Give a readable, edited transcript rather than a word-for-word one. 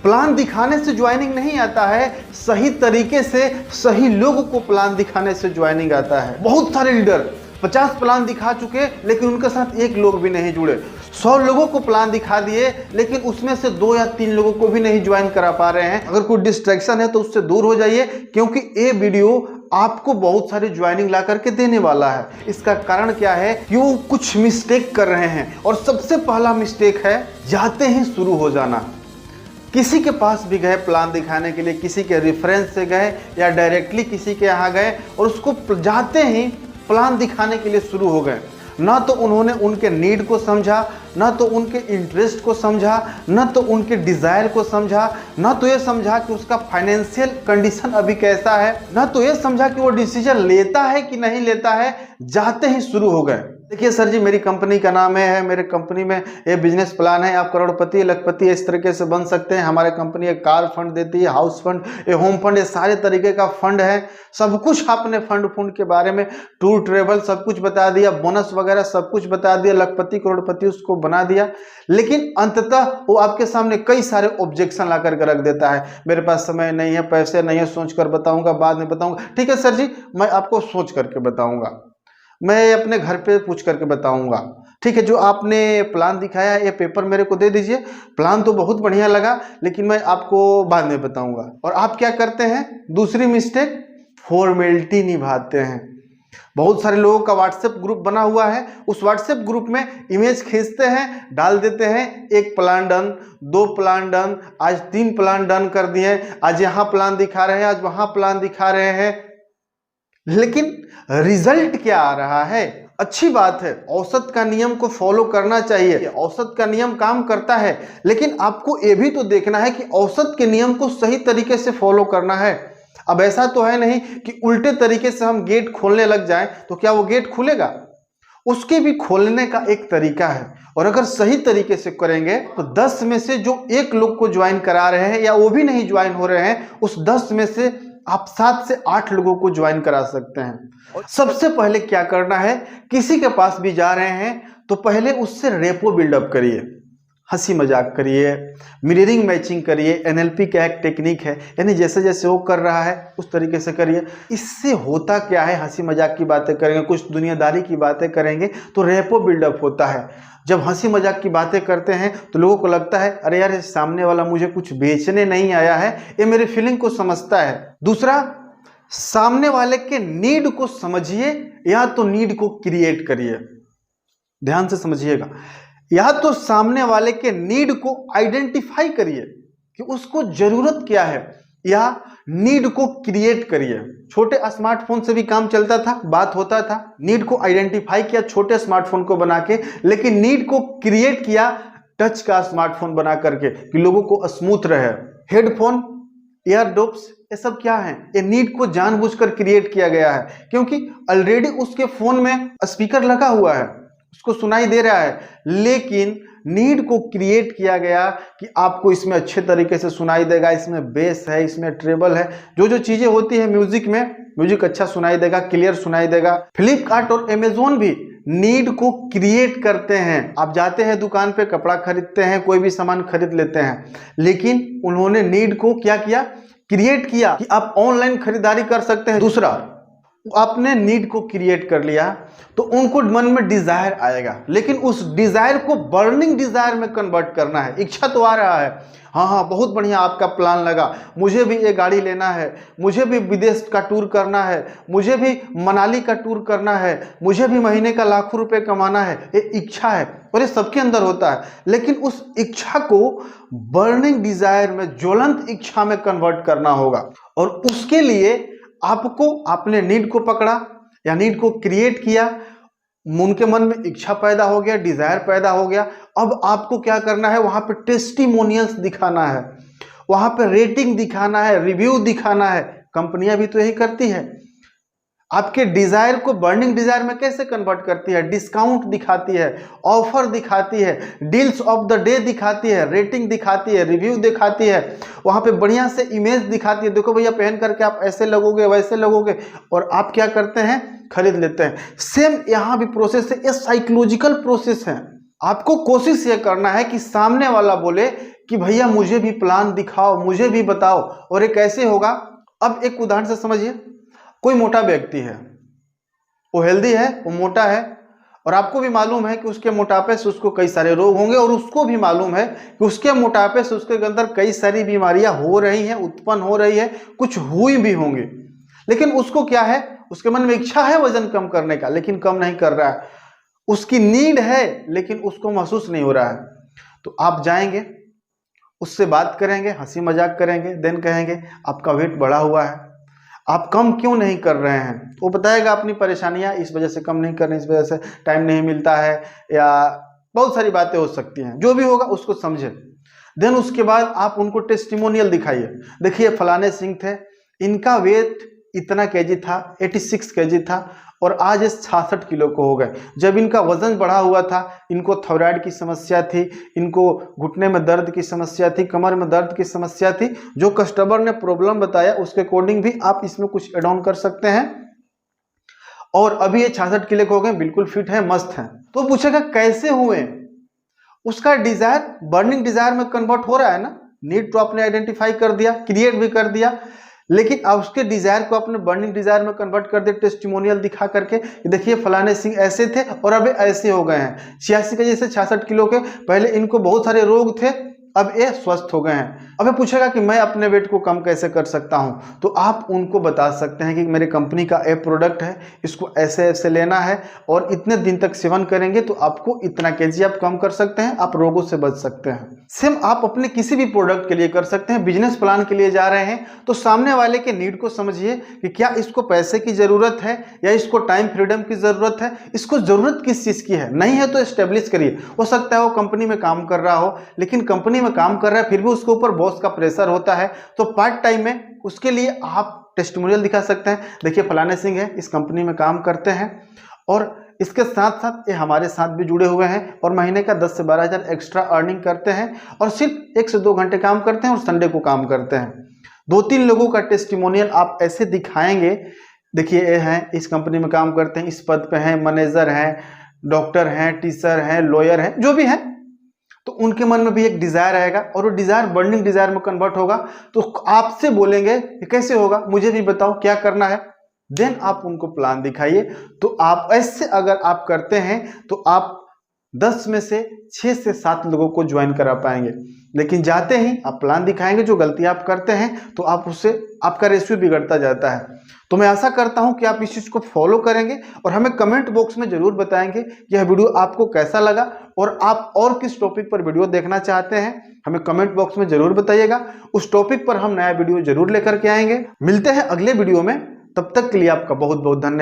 Plan दिखाने से joining नहीं आता है, सही तरीके से सही लोगों को प्लान दिखाने से ज्वाइनिंग आता है। बहुत सारे लीडर 50 प्लान दिखा चुके लेकिन उनके साथ एक लोग भी नहीं जुड़े। 100 लोगों को प्लान दिखा दिए लेकिन उसमें से 2 या 3 लोगों को भी नहीं ज्वाइन करा पा रहे हैं। अगर कोई डिस्ट्रैक्शन है तो उससे दूर हो जाइए, क्योंकि ये वीडियो आपको बहुत सारी ज्वाइनिंग ला करके देने वाला है। इसका कारण क्या है कि वो कुछ मिस्टेक कर रहे हैं, और सबसे पहला मिस्टेक है जाते ही शुरू हो जाना। किसी के पास भी गए प्लान दिखाने के लिए, किसी के रेफरेंस से गए या डायरेक्टली किसी के यहाँ गए और उसको जाते ही प्लान दिखाने के लिए शुरू हो गए। ना तो उन्होंने उनके नीड को समझा, ना तो उनके इंटरेस्ट को समझा, ना तो उनके डिज़ायर को समझा, ना तो ये समझा कि उसका फाइनेंशियल कंडीशन अभी कैसा है, ना तो ये समझा कि वो डिसीजन लेता है कि नहीं लेता है। जाते ही शुरू हो गए। देखिए सर जी, मेरी कंपनी का नाम है, मेरे कंपनी में ये बिजनेस प्लान है, आप करोड़पति लखपति इस तरीके से बन सकते हैं। हमारे कंपनी एक कार फंड देती है, हाउस फंड, ये होम फंड, ये सारे तरीके का फंड है। सब कुछ आपने फंड के बारे में, टूर ट्रेवल सब कुछ बता दिया, बोनस वगैरह सब कुछ बता दिया, लखपति करोड़पति उसको बना दिया। लेकिन अंततः वो आपके सामने कई सारे ऑब्जेक्शन ला करके रख देता है। मेरे पास समय नहीं है, पैसे नहीं है, सोच कर बताऊंगा, बाद में बताऊंगा। ठीक है सर जी, मैं आपको सोच करके बताऊंगा, मैं अपने घर पे पूछ करके बताऊंगा। ठीक है, जो आपने प्लान दिखाया ये पेपर मेरे को दे दीजिए, प्लान तो बहुत बढ़िया लगा लेकिन मैं आपको बाद में बताऊंगा। और आप क्या करते हैं, दूसरी मिस्टेक, फॉर्मेलिटी निभाते हैं। बहुत सारे लोगों का व्हाट्सएप ग्रुप बना हुआ है, उस व्हाट्सएप ग्रुप में इमेज खींचते हैं, डाल देते हैं, 1 प्लान डन, 2 प्लान डन, आज 3 प्लान डन कर दिए, आज यहाँ प्लान दिखा रहे हैं, आज वहाँ प्लान दिखा रहे हैं। लेकिन रिजल्ट क्या आ रहा है? अच्छी बात है, औसत का नियम को फॉलो करना चाहिए, औसत का नियम काम करता है, लेकिन आपको ये भी तो देखना है कि औसत के नियम को सही तरीके से फॉलो करना है। अब ऐसा तो है नहीं कि उल्टे तरीके से हम गेट खोलने लग जाएं तो क्या वो गेट खुलेगा? उसके भी खोलने का एक तरीका है, और अगर सही तरीके से करेंगे तो 10 में से जो 1 लोग को ज्वाइन करा रहे हैं या वो भी नहीं ज्वाइन हो रहे हैं, उस 10 में से आप 7 से 8 लोगों को ज्वाइन करा सकते हैं। सबसे पहले क्या करना है, किसी के पास भी जा रहे हैं तो पहले उससे रेपो बिल्डअप करिए, हंसी मजाक करिए, मिररिंग मैचिंग करिए। एनएलपी का एक टेक्निक है, यानी जैसे जैसे वो कर रहा है उस तरीके से करिए। इससे होता क्या है, हंसी मजाक की बातें करेंगे, कुछ दुनियादारी की बातें करेंगे तो रेपो बिल्डअप होता है। जब हंसी मजाक की बातें करते हैं तो लोगों को लगता है अरे यार, सामने वाला मुझे कुछ बेचने नहीं आया है, ये मेरे फीलिंग को समझता है। दूसरा, सामने वाले के नीड को समझिए या तो नीड को क्रिएट करिए। ध्यान से समझिएगा, या तो सामने वाले के नीड को आइडेंटिफाई करिए कि उसको जरूरत क्या है, या नीड को क्रिएट करिए। छोटे स्मार्टफोन से भी काम चलता था, बात होता था। नीड को आइडेंटिफाई किया छोटे स्मार्टफोन को बना के, लेकिन नीड को क्रिएट किया टच का स्मार्टफोन बना करके कि लोगों को स्मूथ रहे। हेडफोन, ईयरडोप्स, ये सब क्या है, ये नीड को जानबूझकर क्रिएट किया गया है, क्योंकि ऑलरेडी उसके फोन में स्पीकर लगा हुआ है, उसको सुनाई दे रहा है। लेकिन नीड को क्रिएट किया गया कि आपको इसमें अच्छे तरीके से सुनाई देगा, इसमें बेस है, इसमें ट्रेबल है, जो जो चीजें होती है म्यूजिक में, म्यूजिक अच्छा सुनाई देगा, क्लियर सुनाई देगा। फ्लिपकार्ट और अमेजोन भी नीड को क्रिएट करते हैं। आप जाते हैं दुकान पे, कपड़ा खरीदते हैं, कोई भी सामान खरीद लेते हैं, लेकिन उन्होंने नीड को क्या किया, क्रिएट किया कि आप ऑनलाइन खरीदारी कर सकते हैं। दूसरा, आपने नीड को क्रिएट कर लिया तो उनको मन में डिजायर आएगा, लेकिन उस डिजायर को बर्निंग डिजायर में कन्वर्ट करना है। इच्छा तो आ रहा है, हाँ बहुत बढ़िया आपका प्लान लगा, मुझे भी ये गाड़ी लेना है, मुझे भी विदेश का टूर करना है, मुझे भी मनाली का टूर करना है, मुझे भी महीने का लाखों रुपए कमाना है। ये इच्छा है और ये सबके अंदर होता है, लेकिन उस इच्छा को बर्निंग डिजायर में, ज्वलंत इच्छा में कन्वर्ट करना होगा। और उसके लिए आपको, आपने नीड को पकड़ा या नीड को क्रिएट किया, उनके मन में इच्छा पैदा हो गया, डिजायर पैदा हो गया। अब आपको क्या करना है, वहां पे टेस्टिमोनियल्स दिखाना है, वहां पे रेटिंग दिखाना है, रिव्यू दिखाना है। कंपनियां भी तो यही करती है, आपके डिजायर को बर्निंग डिजायर में कैसे कन्वर्ट करती है, डिस्काउंट दिखाती है, ऑफर दिखाती है, डील्स ऑफ द डे दिखाती है, रेटिंग दिखाती है, रिव्यू दिखाती है, वहां पे बढ़िया से इमेज दिखाती है, देखो भैया पहन करके आप ऐसे लगोगे, वैसे लगोगे, और आप क्या करते हैं, खरीद लेते हैं। सेम यहां भी प्रोसेस है, ये साइकोलॉजिकल प्रोसेस है। आपको कोशिश ये करना है कि सामने वाला बोले कि भैया मुझे भी प्लान दिखाओ, मुझे भी बताओ। और ये कैसे होगा, अब एक उदाहरण से समझिए। कोई मोटा व्यक्ति है, वो हेल्दी है, वो मोटा है, और आपको भी मालूम है कि उसके मोटापे से उसको कई सारे रोग होंगे, और उसको भी मालूम है कि उसके मोटापे से उसके अंदर कई सारी बीमारियां हो रही हैं, उत्पन्न हो रही है, कुछ हुई भी होंगी। लेकिन उसको क्या है, उसके मन में इच्छा है वजन कम करने का, लेकिन कम नहीं कर रहा है। उसकी नीड है लेकिन उसको महसूस नहीं हो रहा है। तो आप जाएंगे, उससे बात करेंगे, हंसी मजाक करेंगे, देन कहेंगे आपका वेट बढ़ा हुआ है, आप कम क्यों नहीं कर रहे हैं। वो बताएगा अपनी परेशानियां, इस वजह से कम नहीं कर रहे, इस वजह से टाइम नहीं मिलता है, या बहुत सारी बातें हो सकती हैं। जो भी होगा उसको समझे। देन उसके बाद आप उनको टेस्टिमोनियल दिखाइए। देखिए फलाने सिंह थे, इनका वेट इतना केजी था, 86 केजी था, और आज ये 66 किलो को हो गए। जब इनका वजन बढ़ा हुआ था, इनको थायराइड की समस्या थी, इनको घुटने में दर्द की समस्या थी, कमर में दर्द की समस्या थी। जो कस्टमर ने प्रॉब्लम बताया उसके अकॉर्डिंग भी आप इसमें कुछ एड ऑन कर सकते हैं। और अभी ये 66 किलो के हो गए, बिल्कुल फिट है, मस्त है। तो पूछेगा कैसे हुए, उसका डिजायर बर्निंग डिजायर में कन्वर्ट हो रहा है ना। नीड तो आपने आइडेंटिफाई कर दिया, क्रिएट भी कर दिया, लेकिन अब उसके डिजायर को आपने बर्निंग डिजायर में कन्वर्ट कर दिया टेस्टिमोनियल दिखा करके। देखिए फलाने सिंह ऐसे थे और अब ऐसे हो गए हैं, 86 के जैसे 66 किलो के, पहले इनको बहुत सारे रोग थे, अब ये स्वस्थ हो गए हैं। अब ये पूछेगा कि मैं अपने वेट को कम कैसे कर सकता हूं, तो आप उनको बता सकते हैं कि मेरे कंपनी का एक प्रोडक्ट है, इसको ऐसे ऐसे लेना है, और इतने दिन तक सेवन करेंगे तो आपको इतना केजी आप कम कर सकते हैं, आप रोगों से बच सकते हैं। सेम आप अपने किसी भी प्रोडक्ट के लिए कर सकते हैं। बिजनेस प्लान के लिए जा रहे हैं तो सामने वाले के नीड को समझिए कि क्या इसको पैसे की जरूरत है या इसको टाइम फ्रीडम की जरूरत है, इसको जरूरत किस चीज की है। नहीं है तो एस्टेब्लिश करिए। हो सकता है वो कंपनी में काम कर रहा हो, लेकिन कंपनी में काम कर रहा है फिर भी उसके ऊपर बॉस का प्रेशर होता है, तो पार्ट टाइम में उसके लिए आप टेस्टिमोनियल दिखा सकते हैं। देखिए फलाने सिंह है, इस कंपनी में काम करते हैं, और इसके साथ साथ ये हमारे साथ भी जुड़े हुए हैं, और महीने का 10 से 12 हज़ार एक्स्ट्रा अर्निंग करते हैं, और सिर्फ 1 से 2 घंटे काम करते हैं और संडे को काम करते हैं। 2-3 लोगों का टेस्टिमोनियल आप ऐसे दिखाएंगे। देखिए ये हैं, इस कंपनी में काम करते हैं, इस पद पे हैं, मैनेजर हैं, डॉक्टर हैं, टीचर हैं, लॉयर हैं, जो भी हैं, तो उनके मन में भी एक डिजायर आएगा, और वो डिजायर बर्निंग डिजायर में कन्वर्ट होगा। तो आपसे बोलेंगे कि कैसे होगा, मुझे भी बताओ क्या करना है। देन आप उनको प्लान दिखाइए। तो आप ऐसे अगर आप करते हैं तो आप 10 में से 6 से 7 लोगों को ज्वाइन करा पाएंगे। लेकिन जाते ही आप प्लान दिखाएंगे, जो गलती आप करते हैं तो आप उससे आपका रेशियो बिगड़ता जाता है। तो मैं आशा करता हूं कि आप इस चीज को फॉलो करेंगे, और हमें कमेंट बॉक्स में जरूर बताएंगे कि यह वीडियो आपको कैसा लगा, और आप और किस टॉपिक पर वीडियो देखना चाहते हैं, हमें कमेंट बॉक्स में जरूर बताइएगा। उस टॉपिक पर हम नया वीडियो जरूर लेकर के आएंगे। मिलते हैं अगले वीडियो में, तब तक के लिए आपका बहुत बहुत धन्यवाद।